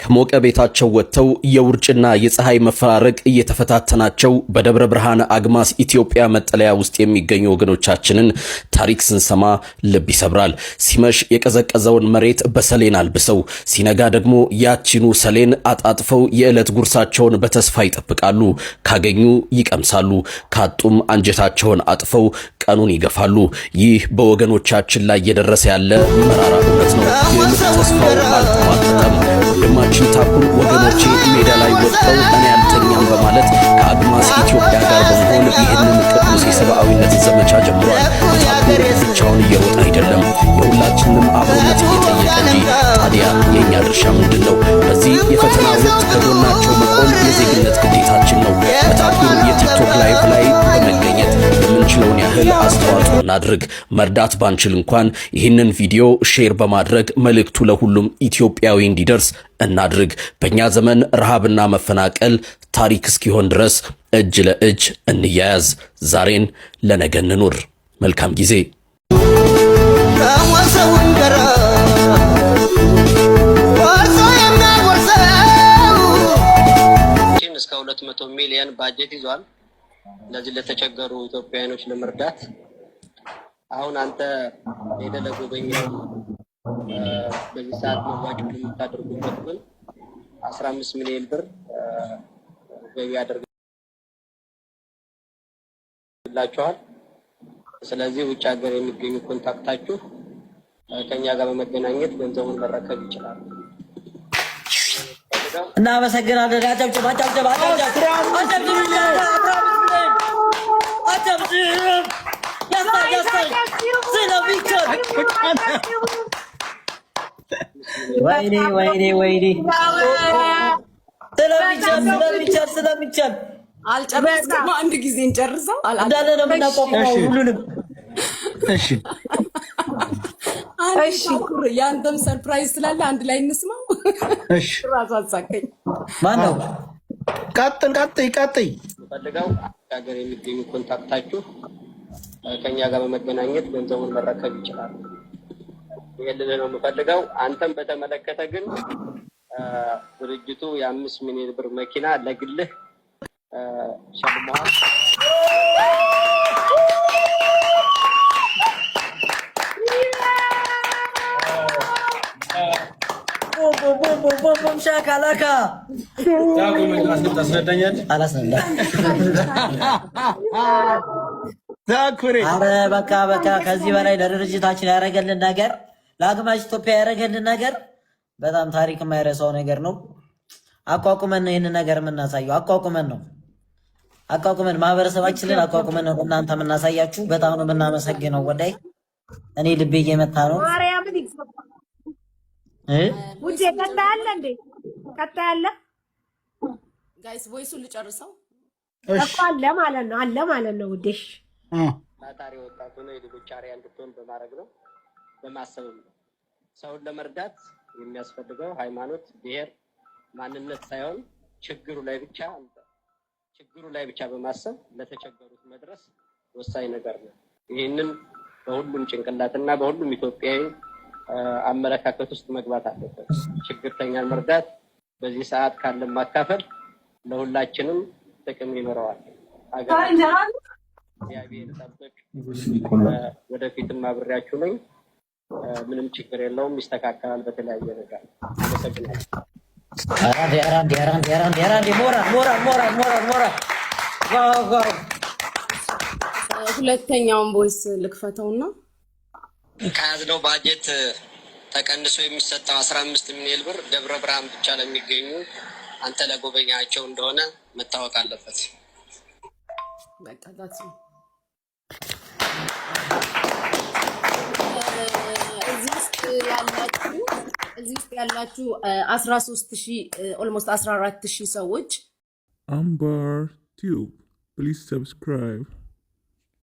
ከሞቀ ቤታቸው ወጥተው የውርጭና የፀሐይ መፈራረቅ እየተፈታተናቸው በደብረ ብርሃን አግማስ ኢትዮጵያ መጠለያ ውስጥ የሚገኙ ወገኖቻችንን ታሪክ ስንሰማ ልብ ይሰብራል። ሲመሽ የቀዘቀዘውን መሬት በሰሌን አልብሰው ሲነጋ ደግሞ ያቺኑ ሰሌን አጣጥፈው የዕለት ጉርሳቸውን በተስፋ ይጠብቃሉ። ካገኙ ይቀምሳሉ፣ ካጡም አንጀታቸውን አጥፈው ቀኑን ይገፋሉ። ይህ በወገኖቻችን ላይ እየደረሰ ያለ መራራ እውነት ነው። ግን ተስፋው አልተሟጠጠም። ወንድማችን ታኩር ወገኖቼ ሜዳ ላይ ወጥተው እኔ አልተኛም በማለት ከአግማስ ኢትዮጵያ ጋር በመሆን ይህንን ቅዱስ የሰብአዊነት ዘመቻ ጀምሯል። ታኩር ብቻውን እየሮጠ አይደለም፣ የሁላችንም አብሮነት እየጠየቀ እንጂ። ታዲያ የእኛ ድርሻ ምንድን ነው? በዚህ የፈተና ወቅት ከጎናቸው መቆም የዜግነት ግዴታችን ነው። በታኩር የቲክቶክ ላይቭ ላይ በመገኘት የምንችለውን ያህል አስተዋጽኦ እናድርግ። መርዳት ባንችል እንኳን ይህንን ቪዲዮ ሼር በማድረግ መልእክቱ ለሁሉም ኢትዮጵያዊ እንዲደርስ እናድርግ። በእኛ ዘመን ረሃብና መፈናቀል ታሪክ እስኪሆን ድረስ እጅ ለእጅ እንያያዝ። ዛሬን ለነገ እንኑር። መልካም ጊዜ። እስከ 200 ሚሊዮን ባጀት ይዟል። ለዚህ ለተቸገሩ ኢትዮጵያውያኖች ለመርዳት አሁን አንተ ሄደህ ለጎበኛው በዚህ ሰዓት መዋጮ የምታደርጉበት ግን 15 ሚሊዮን ብር ገቢ ያደርግላችኋል። ስለዚህ ውጭ ሀገር የሚገኙ ኮንታክታችሁ ከኛ ጋር በመገናኘት ገንዘቡን መረከብ ይችላል። እናመሰግናለን። አጨብጭብ አጨብጭብ አጨብጭብ ወይኔ ወይኔ ወይኔ ስለሚቻል አልጨረስኩም። አንድ ጊዜ እንጨርሰው እንዳለ ነው የምናቋቁመው ሁሉንም። እሺ ያንተም ሰርፕራይዝ ስላለ አንድ ላይ እንስማው። እሺ ራሱ አሳቀኝ። ማን ነው? ቀጥይ ፈልገው ሀገር የሚገኙ ኮንታክታችሁ ከኛ ጋር በመገናኘት ገንዘቡን መረከብ ይችላል። ይሄንን ነው የምፈልገው። አንተም በተመለከተ ግን ድርጅቱ የ5 ሚሊዮን ብር መኪና ለግልህ ሸልመዋል። ቦም ሻካላካ አረ በቃ ከዚህ በላይ ለድርጅታችን ያደረገልን ነገር፣ ለአግማስ ኢትዮጵያ ያደረገልን ነገር በጣም ታሪክ የማይረሳው ነገር ነው። አቋቁመን ነው ይህንን ነገር የምናሳየው። አቋቁመን ማህበረሰባችንን አቋቁመን ነው እናንተ የምናሳያችሁ። በጣም ነው የምናመሰግነው። ወዳይ እኔ ልቤ እየመታ ነው። ውዴ ቀጣለ እንዴ? ቀጣለ ጋይስ ቮይሱን ልጨርሰው። እሺ አለ ማለት ነው ውዴሽ ታታሪ ወጣቱ ነው የልጆች አርአያ እንድትሆን በማድረግ ነው፣ በማሰብም ነው። ሰውን ለመርዳት የሚያስፈልገው ሃይማኖት፣ ብሔር፣ ማንነት ሳይሆን ችግሩ ላይ ብቻ በማሰብ ለተቸገሩት መድረስ ወሳኝ ነገር ነው። ይህንን በሁሉም ጭንቅላትና በሁሉም ኢትዮጵያዊ አመለካከት ውስጥ መግባት አለበት። ችግርተኛን መርዳት በዚህ ሰዓት ካለን ማካፈል ለሁላችንም ጥቅም ይኖረዋል። እግዚአብሔር ይጠብቅ። ወደፊትም አብሬያችሁ ነኝ። ምንም ችግር የለውም፣ ይስተካከላል በተለያየ ነገር። አመሰግናለሁ። ሁለተኛውን ቮይስ ልክፈተውና ከያዝነው ባጀት ተቀንሶ የሚሰጠው 15 ሚሊዮን ብር ደብረ ብርሃን ብቻ ለሚገኙ አንተ ለጎበኛቸው እንደሆነ መታወቅ አለበት። በቃ ታስ እዚህ ውስጥ ያላችሁ 13000 ኦልሞስት 14000 ሰዎች Amber Tube, please subscribe.